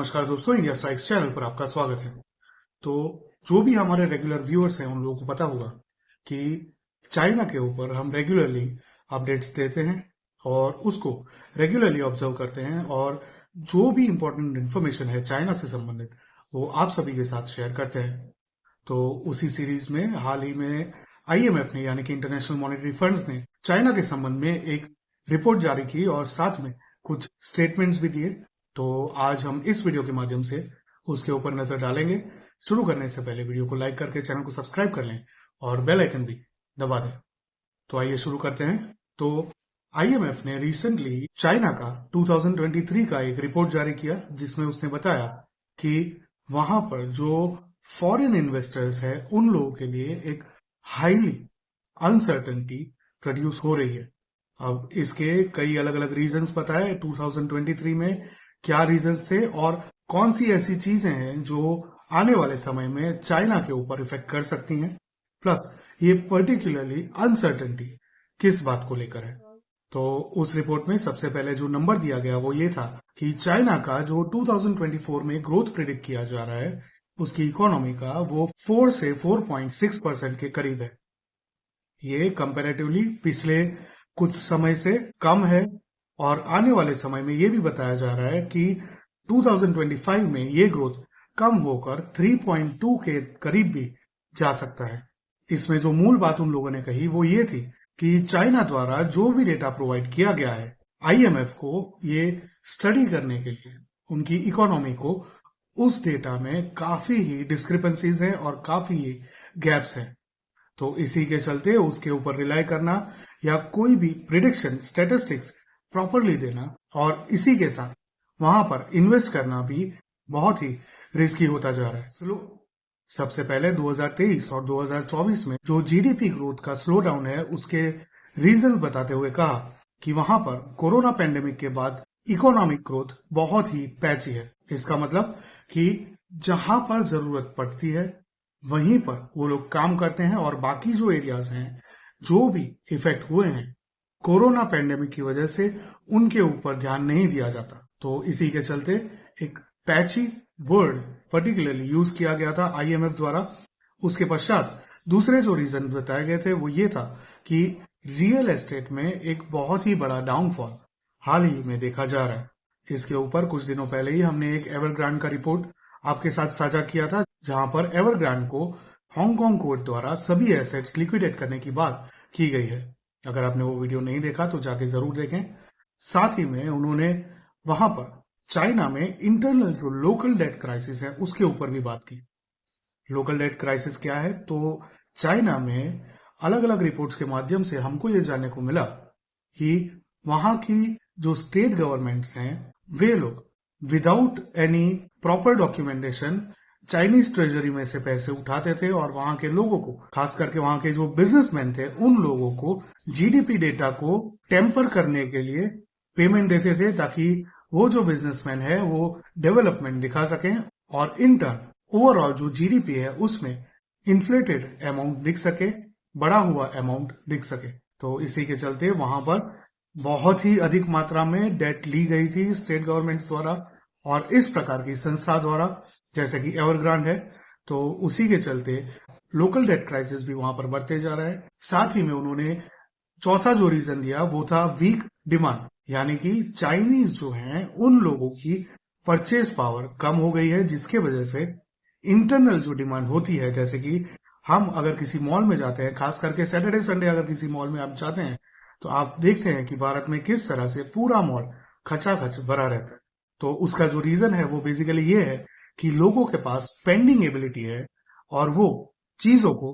नमस्कार दोस्तों, India strikes channel पर आपका स्वागत है। तो जो भी हमारे रेगुलर व्यूअर्स हैं उन लोगों को पता होगा कि चाइना के ऊपर हम रेगुलरली अपडेट्स देते हैं और उसको रेगुलरली ऑब्जर्व करते हैं और जो भी इंपॉर्टेंट इंफॉर्मेशन है चाइना से संबंधित वो आप सभी के साथ शेयर करते हैं। तो उसी सीरीज में हाल ही में IMF ने यानी कि इंटरनेशनल मॉनेटरी फंड्स ने चाइना के संबंध में एक रिपोर्ट जारी की और साथ में कुछ स्टेटमेंट्स भी दिए। तो आज हम इस वीडियो के माध्यम से उसके ऊपर नजर डालेंगे। शुरू करने से पहले वीडियो को लाइक करके चैनल को सब्सक्राइब कर लें और बेल आइकन भी दबा दें। तो आइए शुरू करते हैं। तो IMF ने रिसेंटली चाइना का 2023 का एक रिपोर्ट जारी किया जिसमें उसने बताया कि वहां पर जो फॉरेन इन्वेस्टर्स है उन लोगों के लिए एक हाईली अनसर्टेनिटी प्रोड्यूस हो रही है। अब इसके कई अलग अलग रीजंस बताए 2023 में क्या रीजंस थे और कौन सी ऐसी चीजें हैं जो आने वाले समय में चाइना के ऊपर इफेक्ट कर सकती हैं, प्लस ये पर्टिकुलरली अनसर्टेनिटी किस बात को लेकर है। तो उस रिपोर्ट में सबसे पहले जो नंबर दिया गया वो ये था कि चाइना का जो 2024 में ग्रोथ प्रिडिक्ट किया जा रहा है उसकी इकोनॉमी का वो 4 से 4.6% के करीब है। ये कंपैरेटिवली पिछले कुछ समय से कम है और आने वाले समय में ये भी बताया जा रहा है कि 2025 में ये ग्रोथ कम होकर 3.2 के करीब भी जा सकता है। इसमें जो मूल बात उन लोगों ने कही वो ये थी कि चाइना द्वारा जो भी डेटा प्रोवाइड किया गया है IMF को ये स्टडी करने के लिए उनकी इकोनॉमी को, उस डेटा में काफी ही डिस्क्रिपेंसीज हैं और काफी ही गैप्स हैं। तो इसी के चलते उसके ऊपर रिलाई करना या कोई भी प्रिडिक्शन स्टैटिस्टिक्स प्रॉपरली देना और इसी के साथ वहां पर इन्वेस्ट करना भी बहुत ही रिस्की होता जा रहा है। चलो सबसे पहले 2023 और 2024 में जो GDP ग्रोथ का स्लो डाउन है उसके रीजन बताते हुए कहा कि वहां पर कोरोना पेंडेमिक के बाद इकोनॉमिक ग्रोथ बहुत ही पैची है। इसका मतलब कि जहां पर जरूरत पड़ती है वहीं पर वो लोग काम करते हैं और बाकी जो एरियाज हैं जो भी इफेक्ट हुए हैं कोरोना पेंडेमिक की वजह से उनके ऊपर ध्यान नहीं दिया जाता। तो इसी के चलते एक पैची वर्ड पर्टिकुलरली यूज किया गया था IMF द्वारा। उसके पश्चात दूसरे जो रीजन बताए गए थे वो ये था कि रियल एस्टेट में एक बहुत ही बड़ा डाउनफॉल हाल ही में देखा जा रहा है। इसके ऊपर कुछ दिनों पहले ही हमने एक एवरग्रांड का रिपोर्ट आपके साथ साझा किया था जहां पर एवरग्रांड को हांगकांग कोर्ट द्वारा सभी एसेट्स लिक्विडेट करने की बात की गई है। अगर आपने वो वीडियो नहीं देखा तो जाके जरूर देखें। साथ ही में उन्होंने वहां पर चाइना में इंटरनल जो लोकल डेट क्राइसिस है उसके ऊपर भी बात की। लोकल डेट क्राइसिस क्या है, तो चाइना में अलग अलग रिपोर्ट्स के माध्यम से हमको ये जानने को मिला कि वहां की जो स्टेट गवर्नमेंट्स हैं वे लोग without any proper documentation Chinese treasury में से पैसे उठाते थे और वहां के लोगों को, खास करके वहां के जो बिजनेसमैन थे उन लोगों को GDP डेटा को टेम्पर करने के लिए पेमेंट देते थे ताकि वो जो बिजनेसमैन है वो डेवलपमेंट दिखा सकें और इन टर्न ओवरऑल जो GDP है उसमें इन्फ्लेटेड अमाउंट दिख सके, बड़ा हुआ अमाउंट दिख सके। तो इसी के चलते वहां पर बहुत ही अधिक मात्रा में डेट ली गई थी स्टेट गवर्नमेंट्स द्वारा और इस प्रकार की संस्था द्वारा जैसे कि एवरग्रांड है। तो उसी के चलते लोकल डेट क्राइसिस भी वहां पर बढ़ते जा रहा है। साथ ही में उन्होंने चौथा जो रीजन दिया वो था वीक डिमांड, यानी कि चाइनीज जो हैं उन लोगों की परचेज पावर कम हो गई है जिसके वजह से इंटरनल जो डिमांड होती है, जैसे कि हम अगर किसी मॉल में जाते हैं, खास करके सैटरडे संडे अगर किसी मॉल में आप जाते हैं तो आप देखते हैं कि भारत में किस तरह से पूरा मॉल खचाखच भरा रहता है। तो उसका जो रीजन है वो बेसिकली ये है कि लोगों के पास स्पेंडिंग एबिलिटी है और वो चीजों को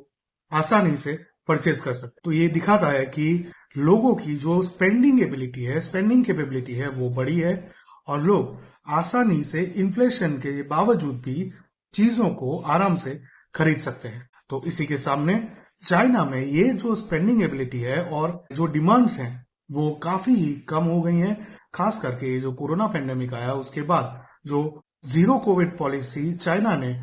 आसानी से परचेज कर सकते। तो ये दिखाता है कि लोगों की जो स्पेंडिंग एबिलिटी है, स्पेंडिंग कैपेबिलिटी है वो बड़ी है और लोग आसानी से इन्फ्लेशन के बावजूद भी चीजों को आराम से खरीद सकते हैं। तो इसी के सामने चाइना में ये जो स्पेंडिंग एबिलिटी है और जो डिमांड्स हैं वो काफी कम हो गई हैं। खास करके जो कोरोना पेंडेमिक आया उसके बाद जो जीरो कोविड पॉलिसी चाइना ने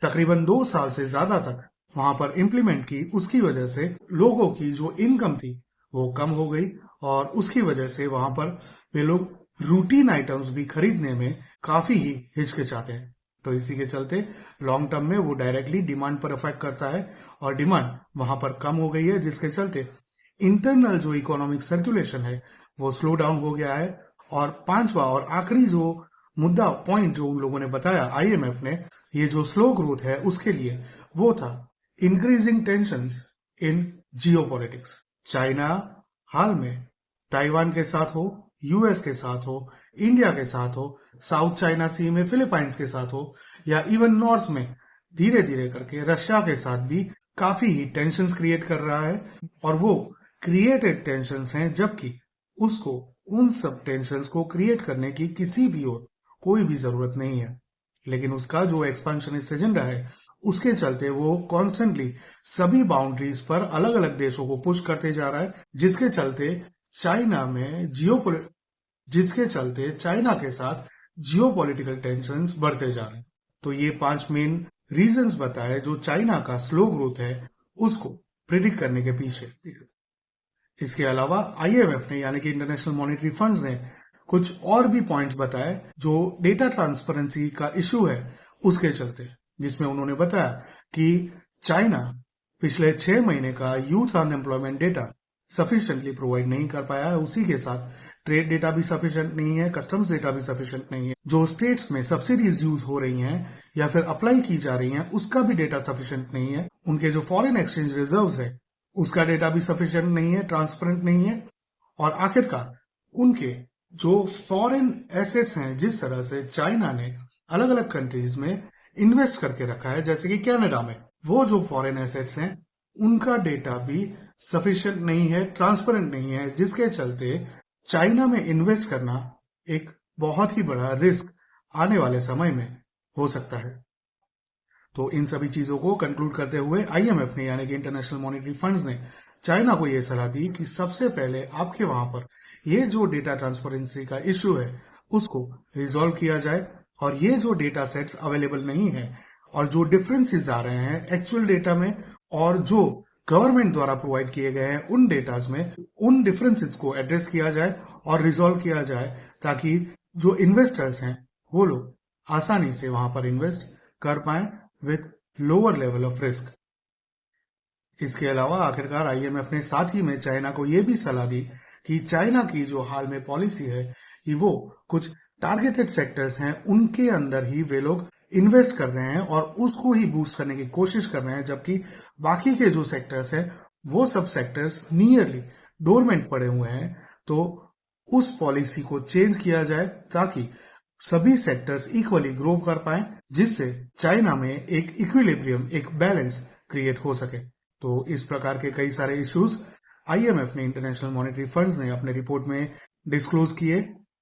तकरीबन 2 साल से ज्यादा तक वहां पर इंप्लीमेंट की, उसकी वजह से लोगों की जो इनकम थी वो कम हो गई और उसकी वजह से वहां पर वे लोग रूटीन आइटम्स भी खरीदने में काफी ही हिचकिचाते हैं। तो इसी के चलते लॉन्ग टर्म में वो डायरेक्टली डिमांड पर अफेक्ट करता है और डिमांड वहां पर कम हो गई है, जिसके चलते इंटरनल जो इकोनॉमिक सर्कुलेशन है वो स्लो डाउन हो गया है। और पांचवा और आखिरी जो मुद्दा पॉइंट जो उन लोगों ने बताया आईएमएफ ने, ये जो स्लो ग्रोथ है उसके लिए, वो था इंक्रीजिंग टेंशंस इन जियोपॉलिटिक्स। चाइना हाल में ताइवान के साथ हो, यूएस के साथ हो, इंडिया के साथ हो, साउथ चाइना सी में फिलीपाइंस के साथ हो, या इवन नॉर्थ में धीरे धीरे करके रशिया के साथ भी काफी ही टेंशंस क्रिएट कर रहा है। और वो क्रिएटेड टेंशंस हैं, जबकि उसको उन सब टेंशंस को क्रिएट करने की किसी भी और कोई भी जरूरत नहीं है। लेकिन उसका जो एक्सपेंशनिस्ट एजेंडा है उसके चलते वो कॉन्स्टेंटली सभी बाउंड्रीज पर अलग अलग देशों को पुश करते जा रहा है, जिसके चलते चाइना के साथ जियोपॉलिटिकल टेंशंस बढ़ते जा रहे हैं। तो ये 5 मेन रीजंस बताए जो चाइना का स्लो ग्रोथ है उसको प्रिडिक्ट करने के पीछे। इसके अलावा आईएमएफ ने यानी कि इंटरनेशनल मॉनेटरी फंड्स ने कुछ और भी पॉइंट्स बताए जो डेटा ट्रांसपेरेंसी का इशू है उसके चलते, जिसमें उन्होंने बताया कि चाइना पिछले 6 महीने का youth unemployment data sufficiently provide नहीं कर पाया है। उसी के साथ ट्रेड डेटा भी सफिशिएंट नहीं है, कस्टम्स डेटा भी सफिशिएंट नहीं है, जो स्टेट्स में सब्सिडीज यूज हो रही हैं या फिर अप्लाई की जा रही हैं उसका भी डेटा सफिशिएंट नहीं है, उनके जो फॉरेन एक्सचेंज रिजर्व्स है उसका डेटा भी सफिशिएंट नहीं है, ट्रांसपेरेंट नहीं है। और आखिरकार उनके जो फॉरेन एसेट्स हैं, जिस तरह से चाइना ने अलग अलग कंट्रीज में इन्वेस्ट करके रखा है, जैसे कि कनाडा में, वो जो फॉरेन एसेट्स हैं उनका डेटा भी सफिशिएंट नहीं है, ट्रांसपेरेंट नहीं है, जिसके चलते चाइना में इन्वेस्ट करना एक बहुत ही बड़ा रिस्क आने वाले समय में हो सकता है। तो इन सभी चीजों को कंक्लूड करते हुए आईएमएफ ने यानी कि इंटरनेशनल मॉनेटरी फंड्स ने चाइना को यह सलाह दी कि सबसे पहले आपके वहां पर ये जो डेटा ट्रांसपेरेंसी का इश्यू है उसको रिजॉल्व किया जाए, और ये जो डेटा सेट्स अवेलेबल नहीं है और जो डिफरेंसेस आ रहे हैं एक्चुअल डेटा में और जो गवर्नमेंट द्वारा प्रोवाइड किए गए हैं उन डेटाज में, उन डिफरेंसेस को एड्रेस किया जाए और रिजॉल्व किया जाए, ताकि जो इन्वेस्टर्स हैं वो लोग आसानी से वहां पर इन्वेस्ट कर पाए with lower level of risk. इसके अलावा आखिरकार आईएमएफ ने साथ ही में चाइना को यह भी सलाह दी कि चाइना की जो हाल में पॉलिसी है कि वो कुछ टारगेटेड सेक्टर्स हैं उनके अंदर ही वे लोग इन्वेस्ट कर रहे हैं और उसको ही बूस्ट करने की कोशिश कर रहे हैं, जबकि बाकी के जो सेक्टर्स हैं वो सब सेक्टर्स नियरली डोरमेंट पड़े हुए हैं। तो उस पॉलिसी को चेंज किया जाए ताकि सभी सेक्टर्स इक्वली ग्रो कर पाए, जिससे चाइना में एक इक्विलिब्रियम, एक बैलेंस क्रिएट हो सके। तो इस प्रकार के कई सारे इश्यूज आईएमएफ ने, इंटरनेशनल मॉनेटरी फंड्स ने अपने रिपोर्ट में डिस्क्लोज किए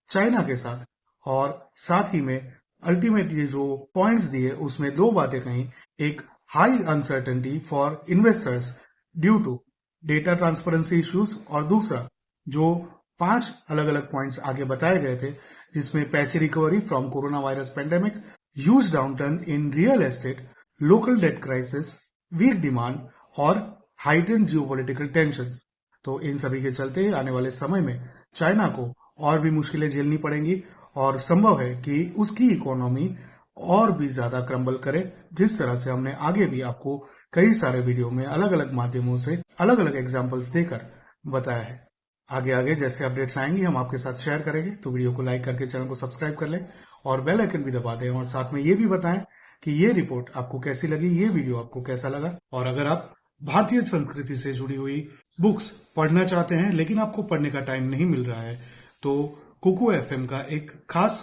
चाइना के साथ, और साथ ही में अल्टीमेटली जो पॉइंट्स दिए उसमें 2 बातें कही। एक, high uncertainty for investors due to data transparency issues, और दूसरा जो 5 अलग अलग पॉइंट्स आगे बताए गए थे, जिसमें patchy recovery from corona virus pandemic, huge downturn in real estate, local debt crisis, weak demand और हाइटेंड जियोपॉलिटिकल टेंशंस। तो इन सभी के चलते आने वाले समय में चाइना को और भी मुश्किलें झेलनी पड़ेंगी और संभव है कि उसकी इकोनॉमी और भी ज्यादा क्रम्बल करे, जिस तरह से हमने आगे भी आपको कई सारे वीडियो में अलग अलग माध्यमों से अलग अलग एग्जाम्पल्स देकर बताया है। आगे आगे जैसे अपडेट्स आएंगी हम आपके साथ शेयर करेंगे, तो वीडियो को लाइक करके चैनल को सब्सक्राइब कर लें और बेल आइकन भी दबा दें, और साथ में ये भी बताएं कि ये रिपोर्ट आपको कैसी लगी, ये वीडियो आपको कैसा लगा। और अगर आप भारतीय संस्कृति से जुड़ी हुई बुक्स पढ़ना चाहते हैं लेकिन आपको पढ़ने का टाइम नहीं मिल रहा है, तो कुकू एफएम का एक खास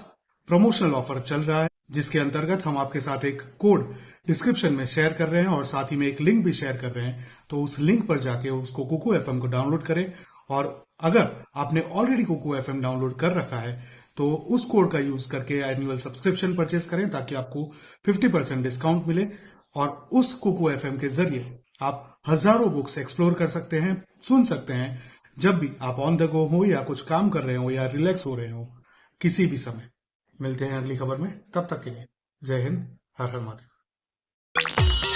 प्रमोशनल ऑफर चल रहा है, जिसके अंतर्गत हम आपके साथ एक कोड डिस्क्रिप्शन में शेयर कर रहे हैं और साथ ही में एक लिंक भी शेयर कर रहे हैं। तो उस लिंक पर जाके उसको कुकू एफएम को डाउनलोड करें, और अगर आपने ऑलरेडी कुकू एफएम डाउनलोड कर रखा है तो उस कोड का यूज करके एनुअल सब्सक्रिप्शन परचेस करें, ताकि आपको 50% डिस्काउंट मिले, और उस कुकू एफएम के जरिए आप हजारों बुक्स एक्सप्लोर कर सकते हैं, सुन सकते हैं, जब भी आप ऑन द गो हो या कुछ काम कर रहे हो या रिलैक्स हो रहे हो, किसी भी समय। मिलते हैं अगली खबर में, तब तक के लिए जय हिंद, हर हर महादेव।